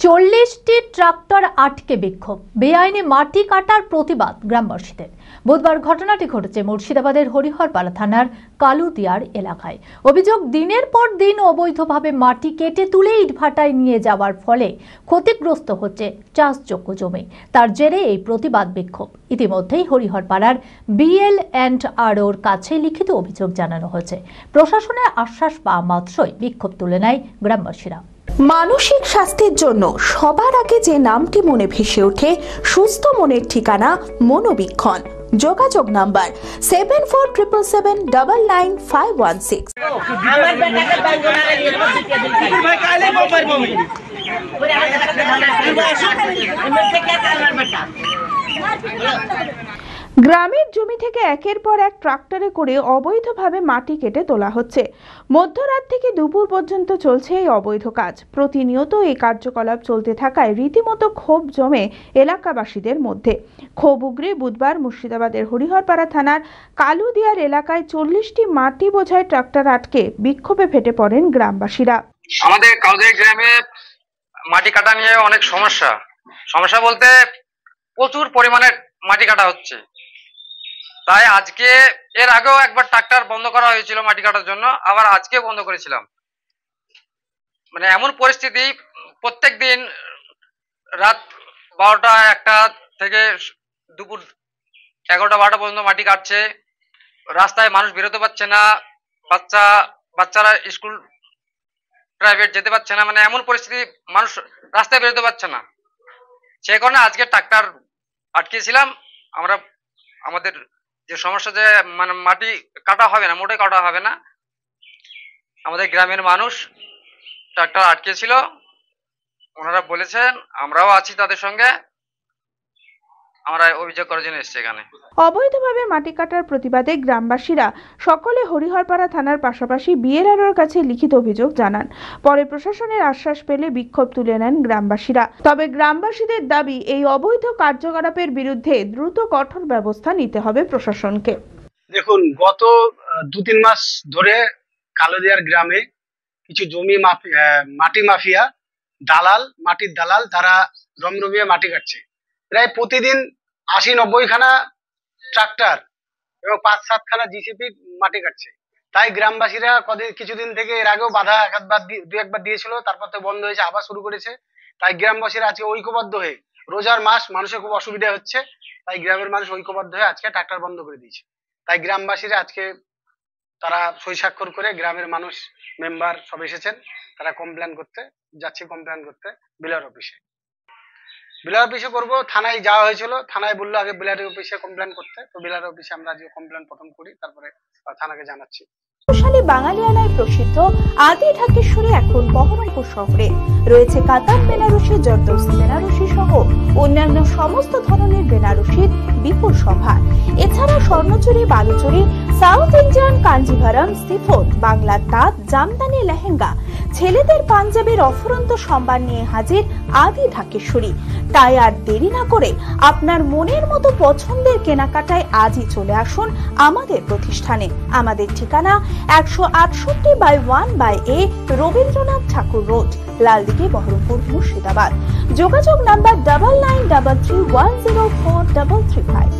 40টি tractor আটকে বিক্ষোভ, বেআইনি মাটি কাটার প্রতিবাদ গ্রামবাসীদের। বুধবার ঘটনাটি ঘটেছে মুর্শিদাবাদের হরিহরপাড়া থানার কালুদিয়ার এলাকায়। অভিযোগ, দিনের পর দিন অবৈধভাবে মাটি কেটে তুলে ইটভাটায় নিয়ে যাওয়ার ফলে ক্ষতিগ্রস্ত হচ্ছে চাষযোগ্য জমি। তার জেরে এই প্রতিবাদ বিক্ষোভ। ইতিমধ্যেই হরিহরপাড়ার BL&ROর কাছে লিখিত অভিযোগ জানানো হয়েছে। প্রশাসনের আশ্বাস পাওয়া মাত্রই বিক্ষোভ তুলে নেয় গ্রামবাসীরা। মানসিক স্বাস্থ্যের জন্য সবার আগে যে নামটি মনে ভেসে ওঠে, সুস্থ মনের ঠিকানা মনোবীক্ষণ। যোগাযোগ নাম্বার 7477799516। গ্রামের জমি থেকে একের পর এক ট্রাক্টরে করে অবৈধভাবে মাটি কেটে তোলা হচ্ছে। মধ্যরাত থেকে দুপুর পর্যন্ত চলছে এই অবৈধ কাজ। প্রতিনিয়ত এই কার্যকলাপ চলতে থাকায় রীতিমতো ক্ষোভ জমে এলাকাবাসীদের মধ্যে। ক্ষোভ উগরে বুধবার মুর্শিদাবাদের হরিহরপাড়া থানার কালুদিয়ার এলাকায় 40টি মাটি বোঝাই ট্রাক্টর আটকে বিক্ষোভে ফেটে পড়েন গ্রামবাসীরা। আমাদের কালুদিয়া গ্রামে মাটি কাটা নিয়ে অনেক সমস্যা বলতে প্রচুর পরিমাণে মাটি কাটা হচ্ছে। তাই আজকে এর আগেও একবার ট্রাক্টর বন্ধ করা হয়েছিল মাটি কাটার জন্য, আবার আজকে বন্ধ করেছিলাম। মানে এমন পরিস্থিতি, প্রত্যেক দিন রাত 12টা 1টা থেকে দুপুর 11টা 12টা পর্যন্ত মাটি কাটছে। রাস্তায় মানুষ বেরোতে পারছে না, বাচ্চারা স্কুল প্রাইভেট যেতে পারছে না। মানে এমন পরিস্থিতি, মানুষ রাস্তায় বেরোতে পারছে না। সেই কারণে আজকে ট্রাক্টর আটকেছিলাম আমরা। আমাদের যে সমস্যা, যে মানে মাটি কাটা হবে না, মোটেই কাটা হবে না। আমাদের গ্রামের মানুষ ট্রাক্টর আটকেছিল, ওনারা বলেছেন, আমরাও আছি তাদের সঙ্গে। আমরা অভিযোগ করার জন্য এসেছি এখানে। অবৈধভাবে মাটি কাটার প্রতিবাদে গ্রামবাসীরা সকলে হরিহরপাড়া থানার পাশাপাশি BL&ROর কাছে লিখিত অভিযোগ জানান। পরে প্রশাসনের আশ্বাস পেলে বিক্ষোভ তুলে নেন গ্রামবাসীরা। তবে গ্রামবাসীদের দাবি, এই অবৈধ কার্যকলাপের বিরুদ্ধে দ্রুত কঠোর ব্যবস্থা নিতে হবে প্রশাসনকে। দেখুন, গত 2-3 মাস ধরে কালুদিয়ার গ্রামে কিছু জমি মাটি মাফিয়া মাটির দালাল তারা রমরমিয়ে মাটি কাটছে। প্রায় প্রতিদিন 80-90 খানা ট্রাক্টর এবং 5-7 খানা JCB মাটি কাটছে। তাই গ্রামবাসীরা কিছুদিন থেকে, এর আগেও বাধা দু একবার দিয়েছিল, তারপর তো বন্ধ হয়েছে, আবার শুরু করেছে। তাই গ্রামবাসীরা আজকে ঐক্যবদ্ধ হয়ে, রোজার মাস, মানুষের খুব অসুবিধা হচ্ছে, তাই গ্রামের মানুষ ঐক্যবদ্ধ হয়ে আজকে ট্রাক্টর বন্ধ করে দিয়েছে। তাই গ্রামবাসীরা আজকে তারা সই স্বাক্ষর করে, গ্রামের মানুষ মেম্বার সব এসেছেন, তারা কমপ্লেন করতে BL&R অফিসে। BL&R অফিসে করবো, থানায় যাওয়া হয়েছিল, থানায় বললো আগে BL&R অফিসে কমপ্লেন করতে। তো BL&R অফিসে আমরা আজকে কমপ্লেন প্রথম করি, তারপরে থানাকে জানাচ্ছি। শক্তিশালী বাঙালিয়ানায় প্রসিদ্ধ আদি ঢাকেশ্বরী এখন বহরমপুর শহরে রয়েছে কাতার বেনারসি, জর্দৌসি বেনারসি সহ অন্যান্য সমস্ত ধরনের বেনারসির বিপুল সম্ভার। এছাড়া Swarnachari, Baluchari, south Indian Kanjeevaram, chiffon, বাংলার তাঁত, জামদানি, লেহেঙ্গা, ছেলেদের পাঞ্জাবের অফুরন্ত সম্ভার নিয়ে হাজির আদি ঢাকেশ্বরী। তাই আর দেরি না করে আপনার মনের মতো পছন্দের কেনাকাটায় আজই চলে আসুন আমাদের প্রতিষ্ঠানে। আমাদের ঠিকানা 168/1/A রবীন্দ্রনাথ ঠাকুর রোড, লালদিঘি, বহরমপুর, মুর্শিদাবাদ। যোগাযোগ নাম্বার 9933104335।